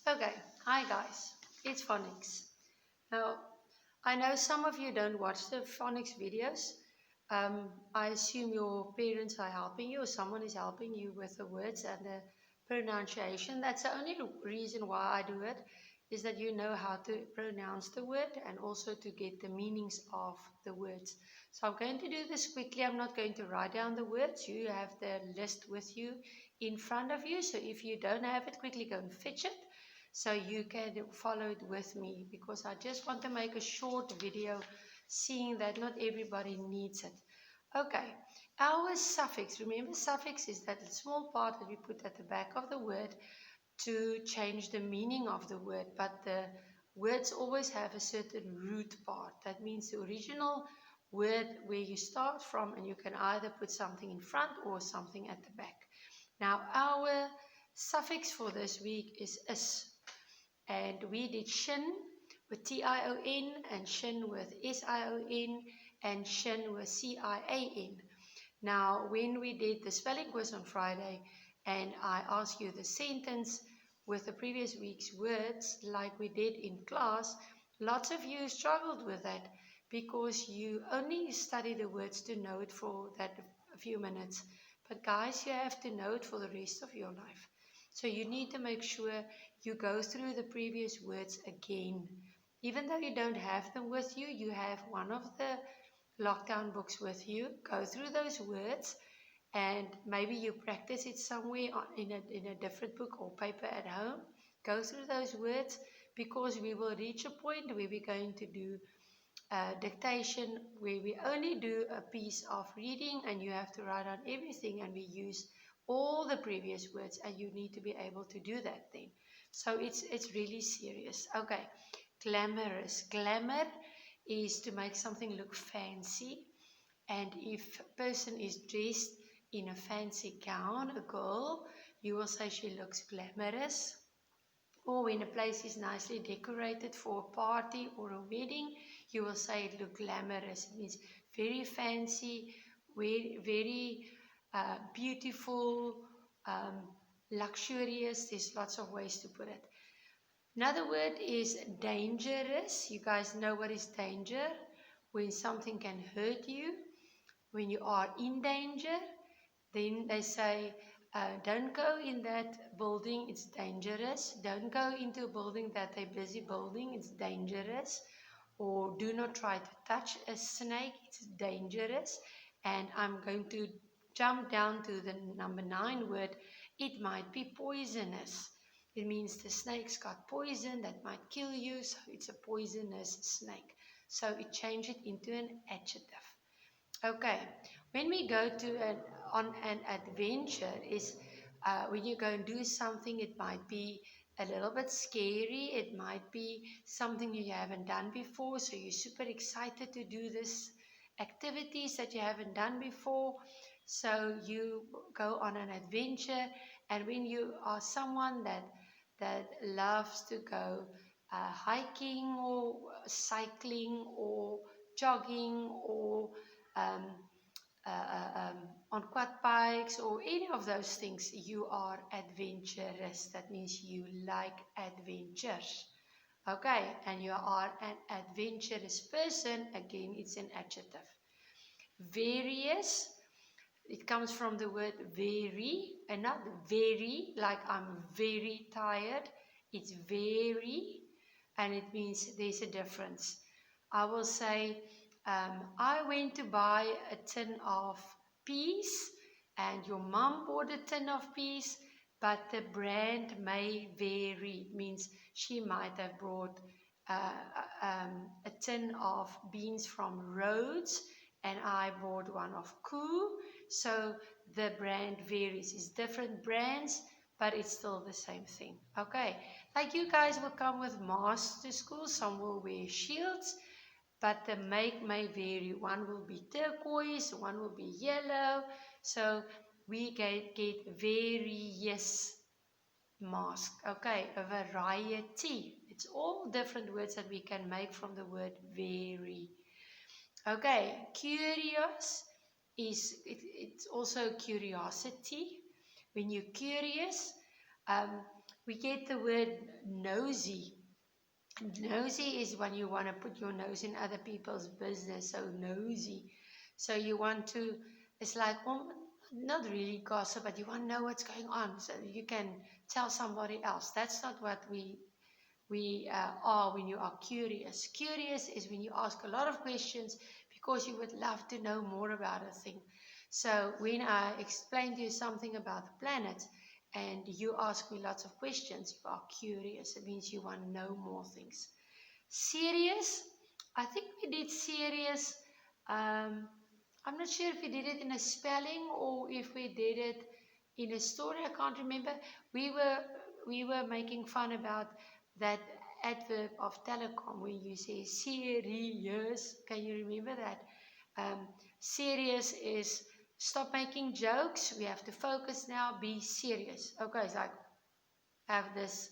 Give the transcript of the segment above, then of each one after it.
Okay, hi guys, it's Phonics. Now, I know some of you don't watch the Phonics videos. I assume your parents are helping you or someone is helping you with the words and the pronunciation. That's the only reason why I do it, is that you know how to pronounce the word and also to get the meanings of the words. So I'm going to do this quickly. I'm not going to write down the words. You have the list with you in front of you. So if you don't have it, quickly go and fetch it so you can follow it with me, because I just want to make a short video seeing that not everybody needs it. Okay, our suffix, remember suffix is that small part that we put at the back of the word to change the meaning of the word, but the words always have a certain root part. That means the original word where you start from, and you can either put something in front or something at the back. Now our suffix for this week is is. And we did shin with Tion and shin with Sion and shin with Cian. Now, when we did the spelling quiz on Friday and I asked you the sentence with the previous week's words like we did in class, lots of you struggled with that because you only study the words to know it for that few minutes. But guys, you have to know it for the rest of your life. So you need to make sure you go through the previous words again. Even though you don't have them with you, you have one of the lockdown books with you. Go through those words and maybe you practice it somewhere in a different book or paper at home. Go through those words, because we will reach a point where we're going to do dictation where we only do a piece of reading and you have to write down everything, and we use all the previous words, and you need to be able to do that then. So it's really serious. Okay, glamorous. Glamour is to make something look fancy, and if a person is dressed in a fancy gown, a girl, you will say she looks glamorous. Or when a place is nicely decorated for a party or a wedding, you will say it looks glamorous. It means very fancy, very beautiful, luxurious. There's lots of ways to put it. Another word is dangerous. You guys know what is danger? When something can hurt you, when you are in danger. Then they say, don't go in that building, it's dangerous. Don't go into a building that they're busy building, it's dangerous. Or do not try to touch a snake, it's dangerous. And I'm going to jump down to the number 9 word. It might be poisonous. It means the snake's got poison that might kill you, so it's a poisonous snake. So it changed it into an adjective. Okay, when we go on an adventure is when you go and do something. It might be a little bit scary. It might be something you haven't done before, so you're super excited to do this activities that you haven't done before. So you go on an adventure, and when you are someone that loves to go hiking or cycling or jogging or um, on quad bikes or any of those things, you are adventurous. That means you like adventures. Okay, and you are an adventurous person. Again, it's an adjective. Various, it comes from the word very, and not very, like I'm very tired. It's very, and it means there's a difference. I will say, I went to buy a tin of peas, and your mom bought a tin of peas, but the brand may vary. It means she might have brought a tin of beans from Rhodes, and I bought one of Koo. So the brand varies. It's different brands, but it's still the same thing. Okay, like you guys will come with masks to school. Some will wear shields, but the make may vary. One will be turquoise, one will be yellow. So we get various mask. Okay, a variety. It's all different words that we can make from the word vary. Okay, curious it's also curiosity. When you're curious, We get the word nosy. Nosy is when you want to put your nose in other people's business, so nosy. So you want to, it's like, not really gossip, but you want to know what's going on so you can tell somebody else. That's not what we are when you are curious. Curious is when you ask a lot of questions because you would love to know more about a thing. So when I explain to you something about the planet and you ask me lots of questions, you are curious. It means you want to know more things. Serious, I think we did serious. I'm not sure if we did it in a spelling or if we did it in a story. I can't remember. We were we were making fun about that adverb of telecom when you say serious. Can you remember that? Um, Serious is stop making jokes. We have to focus now. Be serious. Okay, it's like have this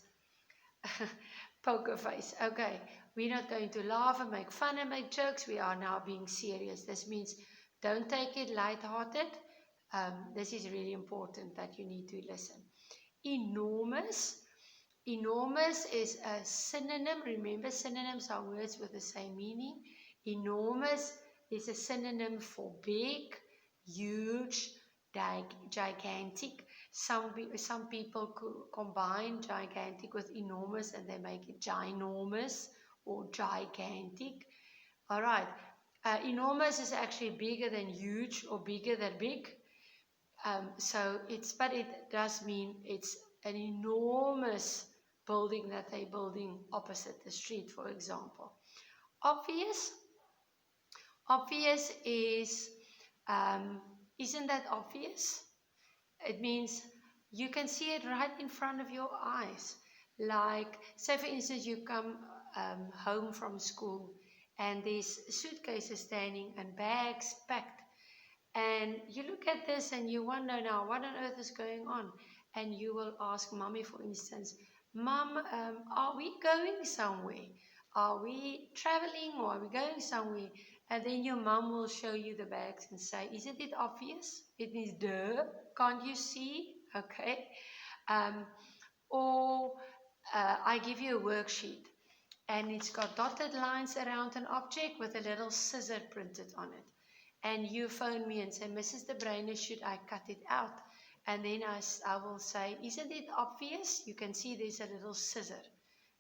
poker face. Okay, we're not going to laugh and make fun and make jokes. We are now being serious. This means don't take it lighthearted. This is really important that you need to listen. Enormous. Enormous is a synonym. Remember, synonyms are words with the same meaning. Enormous is a synonym for big, huge, gigantic. Some people combine gigantic with enormous and they make it ginormous or gigantic. All right. Enormous is actually bigger than huge or bigger than big. But it does mean it's an enormous building that they're building opposite the street, for example. Obvious. Obvious is, isn't that obvious? It means you can see it right in front of your eyes. Like, say for instance, you come home from school and there's suitcases standing and bags packed. And you look at this and you wonder now, what on earth is going on? And you will ask mommy, for instance, Mom, are we going somewhere? Are we traveling or are we going somewhere? And then your mom will show you the bags and say, isn't it obvious? It means, duh, can't you see? Okay. Um, or I give you a worksheet and it's got dotted lines around an object with a little scissor printed on it. And you phone me and say, Mrs. De Bruyne, should I cut it out? And then I will say, isn't it obvious? You can see there's a little scissor.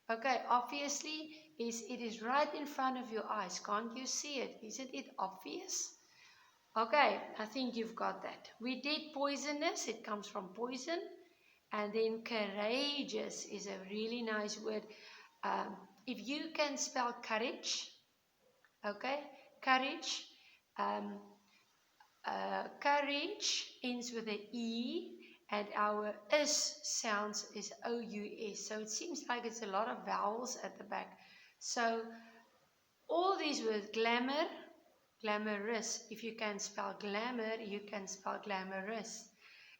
Okay, obviously, it is right in front of your eyes. Can't you see it? Isn't it obvious? Okay, I think you've got that. We did poisonous. It comes from poison. And then courageous is a really nice word. If you can spell courage, okay, courage, um, courage ends with an E, and our is sounds is O-U-S. So it seems like it's a lot of vowels at the back. So all these words, glamour, glamorous. If you can spell glamour, you can spell glamorous.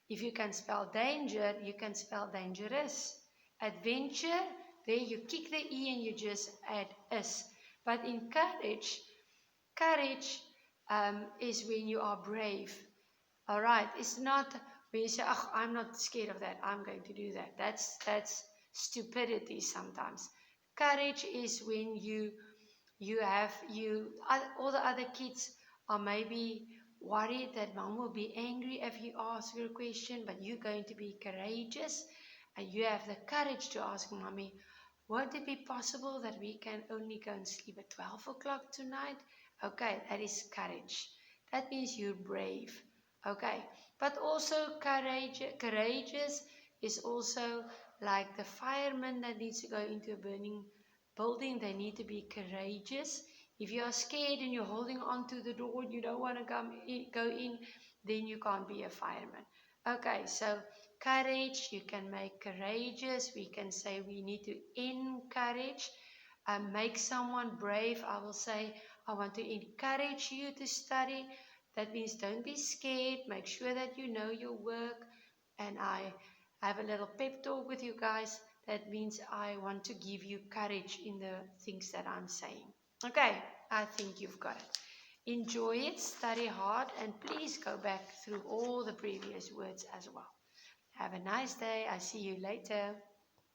If you can spell danger, you can spell dangerous. Adventure, there you kick the E and you just add is. But in courage, courage is when you are brave. All right, it's not when you say, "Oh, I'm not scared of that. I'm going to do that." That's stupidity sometimes. Courage is when all the other kids are maybe worried that mom will be angry if you ask her a question, but you're going to be courageous and you have the courage to ask mommy, won't it be possible that we can only go and sleep at 12 o'clock tonight? Okay, that is courage. That means you're brave. Okay, but also courageous is also like the fireman that needs to go into a burning building. They need to be courageous. If you are scared and you're holding on to the door and you don't want to go in, then you can't be a fireman. Okay, so courage, you can make courageous. We can say we need to encourage, make someone brave. I will say, I want to encourage you to study. That means don't be scared. Make sure that you know your work. And I have a little pep talk with you guys. That means I want to give you courage in the things that I'm saying. Okay, I think you've got it. Enjoy it, study hard, and please go back through all the previous words as well. Have a nice day. I see you later.